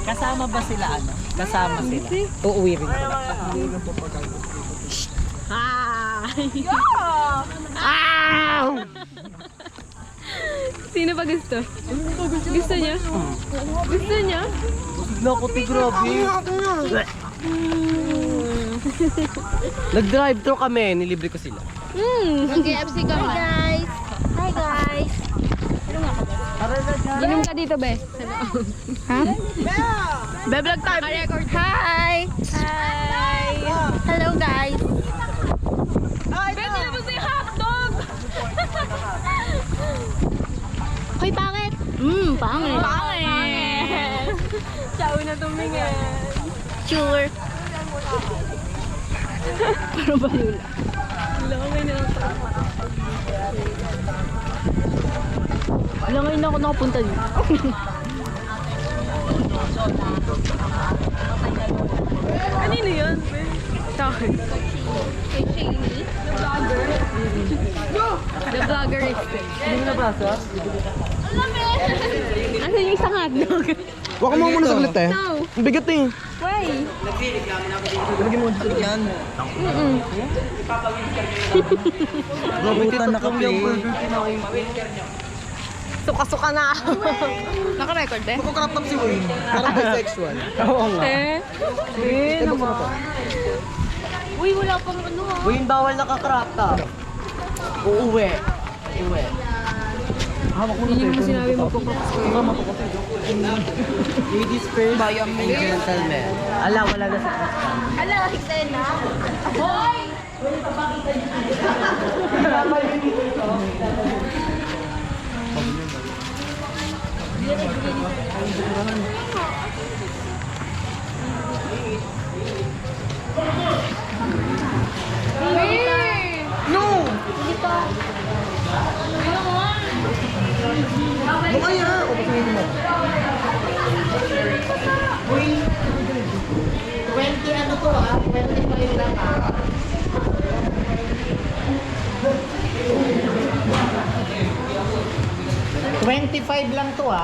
Kasama ba sila ano? Kasama sila. Uuwi rin sila. Hi! Sino ba gusto? Gusto niya? Gusto niya? Loko, grabe. Nag-drive-thru kami, nilibre ko sila. Mag-KFC ka ba? Guys! Hi guys! Ginom ka dito, be. Ha? Be, vlog tayo. Record. Hi! Hi! Hello guys! Be, tinapos na yung hotdog! Hoy, pangit! Pangit! Pangit! Ciao na tumingin. Sure! Parang balula. Langay na ito. Langay na ako nakapunta dito. Kanino yun? Sa akin. Kay Shaylee? The vlogger. The vlogger expert. Hindi mo nabasa? Asan yung isang hotdog? Waka mo muna saglit eh. No. Ang bigat eh. Why? Lagyan mo dito yan. Nabutan na kami. Suka-suka na ako. Naka-record eh? Magkakrap top si Wayne. Parang bisexual. Oo nga. Eh naman. Uy, wala pang ano ah. Uy, bawal naka-crop top. Uuwi. Uuwi. Hawak mo na Yun yung sinabi mo po. Ladies first and gentlemen. Ala, wala na sa Christian. Ala, higday na. Hoy! Bukaya! O pasingin mo. 20 ano to ah? 25 lang ah. 25 lang to ah.